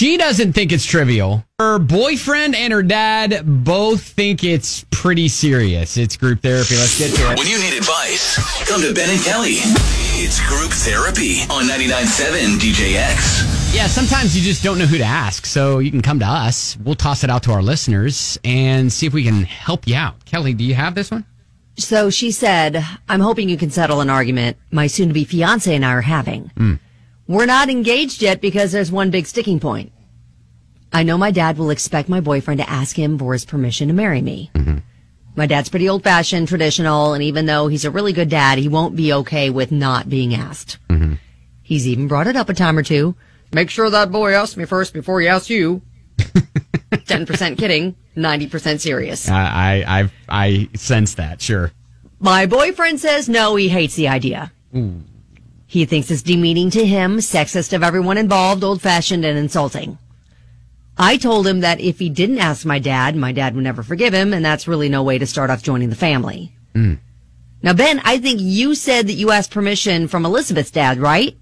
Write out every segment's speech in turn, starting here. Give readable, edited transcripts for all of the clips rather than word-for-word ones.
She doesn't think it's trivial. Her boyfriend and her dad both think it's pretty serious. It's group therapy. Let's get to it. When you need advice, come to Ben and Kelly. It's group therapy on 99.7 DJX. Yeah, sometimes you just don't know who to ask, so you can come to us. We'll toss it out to our listeners and see if we can help you out. Kelly, do you have this one? So she said, I'm hoping you can settle an argument my soon-to-be fiance and I are having. We're not engaged yet because there's one big sticking point. I know my dad will expect my boyfriend to ask him for his permission to marry me. My dad's pretty old-fashioned, traditional, and even though he's a really good dad, he won't be okay with not being asked. He's even brought it up a time or two. Make sure that boy asks me first before he asks you. 10% kidding, 90% serious. I sense that, sure. My boyfriend says no, he hates the idea. He thinks it's demeaning to him, sexist of everyone involved, old-fashioned, and insulting. I told him that if he didn't ask my dad would never forgive him, and that's really no way to start off joining the family. Now, Ben, I think you said that you asked permission from Elizabeth's dad, right?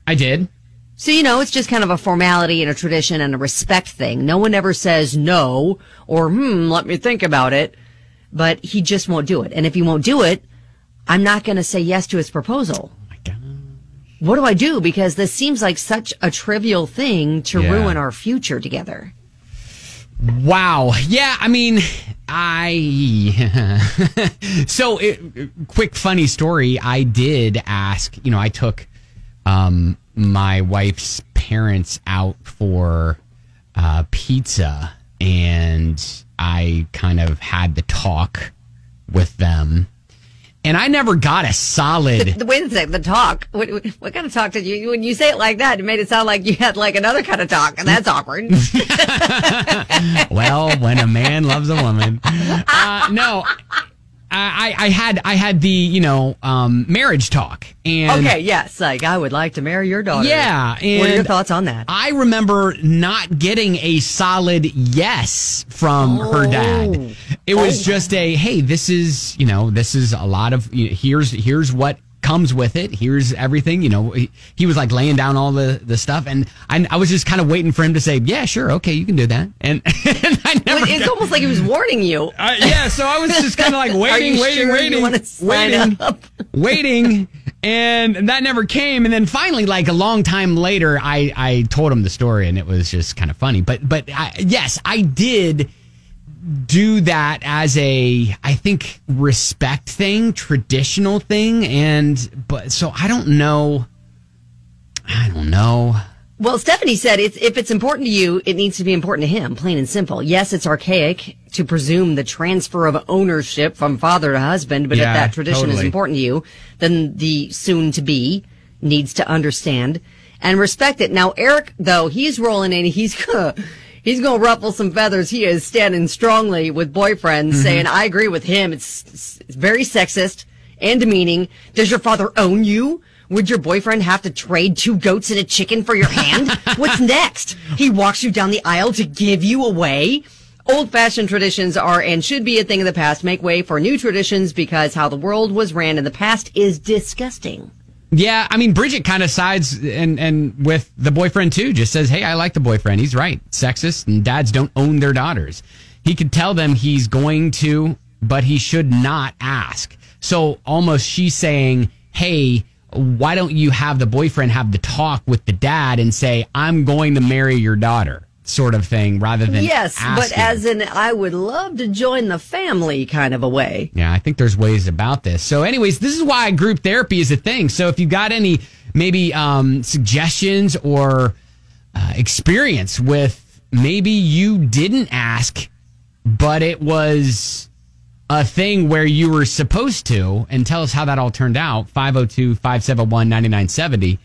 I did. So, you know, it's just kind of a formality and a tradition and a respect thing. No one ever says no or, let me think about it. But he just won't do it. And if he won't do it, I'm not going to say yes to his proposal. Oh, my God. What do I do? Because this seems like such a trivial thing to ruin our future together. Wow. Yeah, I mean, So, quick funny story. I did ask, I took my wife's parents out for pizza, and I kind of had the talk with them. And I never got a solid... Wait a second, the talk. What kind of talk did you... When you say it like that, it made it sound like you had like another kind of talk, and that's awkward. Well, when a man loves a woman. No, I had the, marriage talk. And okay, yes, like, I would like to marry your daughter. Yeah. And what are your thoughts on that? I remember not getting a solid yes from her dad. It was just a, hey, this is a lot of, here's what comes with it. Here's everything, he was like laying down all the stuff. And I was just kind of waiting for him to say, yeah, sure. Okay, you can do that. And I never. It's almost like he was warning you. Yeah. So I was just kind of like waiting. And that never came. And then finally, like a long time later, I told him the story, and it was just kind of funny. But yes, I did do that as a, I think, respect thing, traditional thing. So I don't know. Well, Stephanie said if it's important to you, it needs to be important to him, plain and simple. Yes, it's archaic to presume the transfer of ownership from father to husband, but if that tradition is important to you, then the soon-to-be needs to understand and respect it. Now, Eric, though, he's rolling in. He's going to ruffle some feathers. He is standing strongly with boyfriends, saying, I agree with him. It's very sexist and demeaning. Does your father own you? Would your boyfriend have to trade 2 goats and a chicken for your hand? What's next? He walks you down the aisle to give you away? Old-fashioned traditions are and should be a thing of the past. Make way for new traditions, because how the world was ran in the past is disgusting. Yeah, I mean, Bridget kind of sides and with the boyfriend, too. Just says, hey, I like the boyfriend. He's right. Sexist, and dads don't own their daughters. He could tell them he's going to, but he should not ask. So almost she's saying, hey, why don't you have the boyfriend have the talk with the dad and say, I'm going to marry your daughter, sort of thing, rather than asking. But as in, I would love to join the family kind of a way. Yeah, I think there's ways about this. So anyways, this is why group therapy is a thing. So if you got any maybe suggestions or experience with maybe you didn't ask, but it was a thing where you were supposed to, and tell us how that all turned out. 502-571-9970.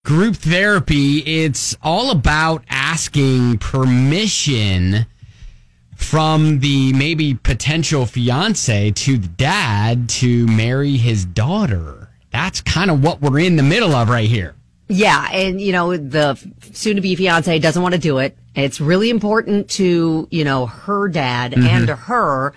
Group therapy, it's all about asking permission from the maybe potential fiance to the dad to marry his daughter. That's kind of what we're in the middle of right here. Yeah, and, the soon-to-be fiance doesn't want to do it. It's really important to, her dad and to her.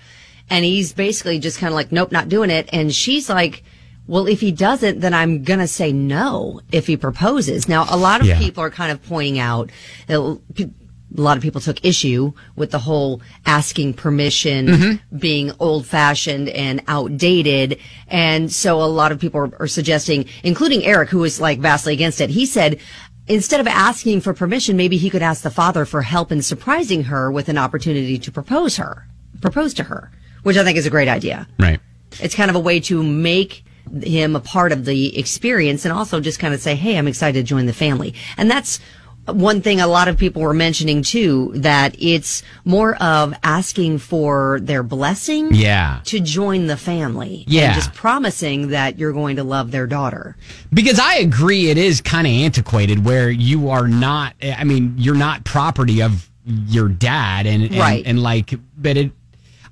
And he's basically just kind of like, nope, not doing it. And she's like, well, if he doesn't, then I'm going to say no if he proposes. Now, a lot of people are kind of pointing out that a lot of people took issue with the whole asking permission being old fashioned and outdated. And so a lot of people are suggesting, including Eric, who was like vastly against it. He said, instead of asking for permission, maybe he could ask the father for help in surprising her with an opportunity to propose to her, which I think is a great idea. Right. It's kind of a way to make him a part of the experience and also just kind of say, hey, I'm excited to join the family. And that's one thing a lot of people were mentioning too, that it's more of asking for their blessing to join the family. And just promising that you're going to love their daughter. Because I agree, it is kind of antiquated where you are not, I mean, you're not property of your dad and like, but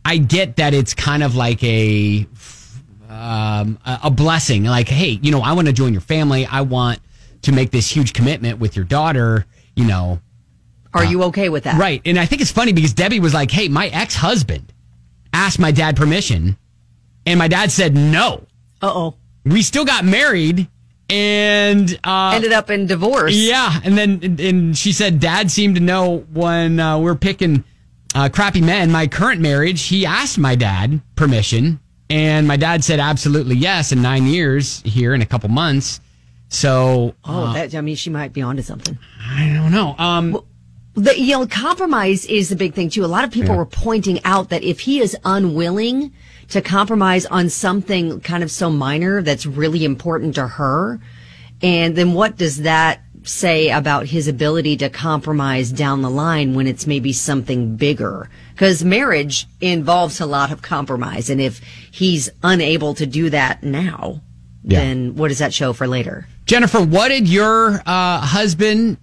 I get that it's kind of like a blessing. Like, hey, you know, I want to join your family. I want to make this huge commitment with your daughter, you know. Are you okay with that? Right. And I think it's funny because Debbie was like, hey, my ex-husband asked my dad permission and my dad said no. Uh-oh. We still got married and ended up in divorce. Yeah. And then she said dad seemed to know when we're picking crappy men. My current marriage, he asked my dad permission and my dad said absolutely yes in 9 years here in a couple months. So, I mean, she might be onto something. I don't know. Compromise is the big thing too. A lot of people were pointing out that if he is unwilling to compromise on something kind of so minor that's really important to her, and then what does that say about his ability to compromise down the line when it's maybe something bigger? Because marriage involves a lot of compromise, and if he's unable to do that now, then what does that show for later? Jennifer, what did your husband,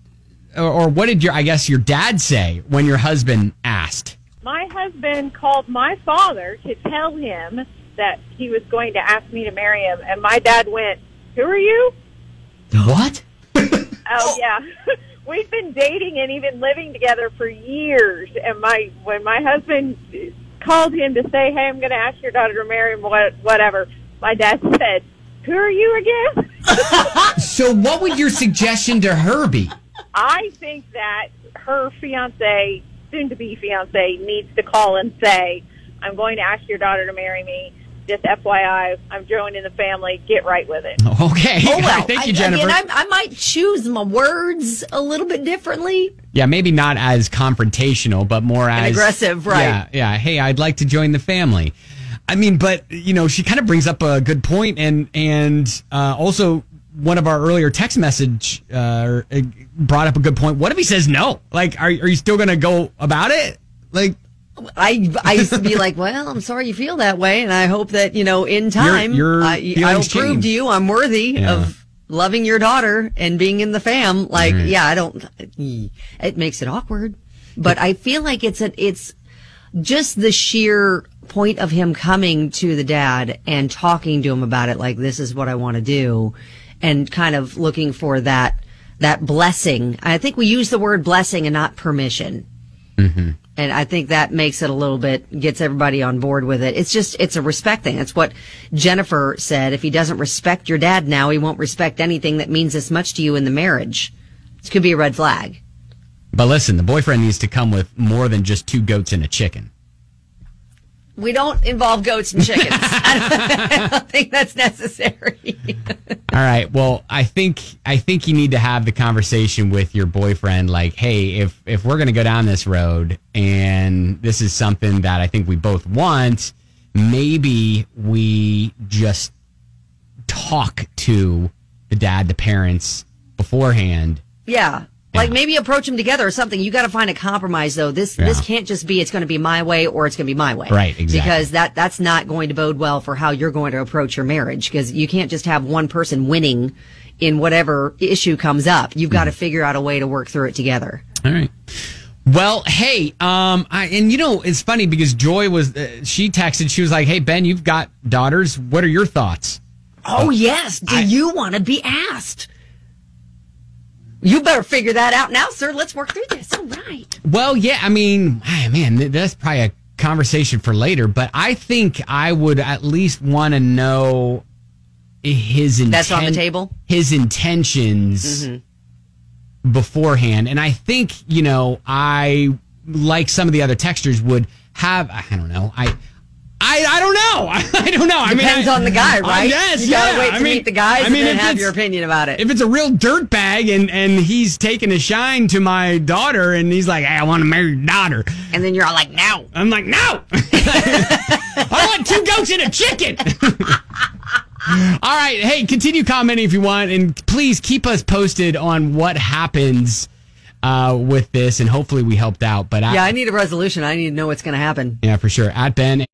or what did your dad say when your husband asked? My husband called my father to tell him that he was going to ask me to marry him, and my dad went, "Who are you?" What? Oh, yeah. We've been dating and even living together for years, and when my husband called him to say, hey, I'm going to ask your daughter to marry him, whatever, my dad said, who are you again? So what would your suggestion to her be? I think that her fiance, soon-to-be fiance, needs to call and say, I'm going to ask your daughter to marry me. Just FYI, I'm joining the family. Get right with it. Okay. Oh, well. Thank you, Jennifer. I might choose my words a little bit differently. Yeah, maybe not as confrontational, but more as aggressive, right? Yeah. Hey, I'd like to join the family. I mean, but she kind of brings up a good point, and also one of our earlier text message brought up a good point. What if he says no? Like, are you still going to go about it? Like, I used to be like, well, I'm sorry you feel that way, and I hope that in time I'll prove to you I'm worthy of loving your daughter and being in the fam. Like, I don't. It makes it awkward, but I feel like it's just the sheer point of him coming to the dad and talking to him about it, like, this is what I want to do, and kind of looking for that blessing. I think we use the word blessing and not permission. Mm-hmm. And I think that makes it a little bit, gets everybody on board with it. It's a respect thing. That's what Jennifer said. If he doesn't respect your dad now, he won't respect anything that means this much to you in the marriage. This could be a red flag. But listen, the boyfriend needs to come with more than just 2 goats and a chicken. We don't involve goats and chickens. I don't think that's necessary. All right. Well, I think you need to have the conversation with your boyfriend. Like, hey, if we're going to go down this road and this is something that I think we both want, maybe we just talk to the dad, the parents beforehand. Yeah. Like maybe approach them together or something. You got to find a compromise, though. This can't just be it's going to be my way or it's going to be my way. Right, exactly. Because that's not going to bode well for how you're going to approach your marriage. Because you can't just have one person winning in whatever issue comes up. You've got to figure out a way to work through it together. All right. Well, hey, it's funny because Joy she texted. She was like, "Hey Ben, you've got daughters. What are your thoughts?" Oh yes. Do you want to be asked? You better figure that out now, sir. Let's work through this. All right. Well, yeah, I mean, man, that's probably a conversation for later, but I think I would at least want to know his That's on the table? His intentions beforehand. And I think, I, like some of the other texters, would have, I don't know. I don't know. I don't know. Depends on the guy, right? Yes, you gotta wait to meet the guys and then have your opinion about it. If it's a real dirtbag and he's taking a shine to my daughter and he's like, hey, I want to marry your daughter. And then you're all like, no. I'm like, no. I want 2 goats and a chicken. All right. Hey, continue commenting if you want. And please keep us posted on what happens with this. And hopefully we helped out. But I need a resolution. I need to know what's going to happen. Yeah, for sure. At Ben.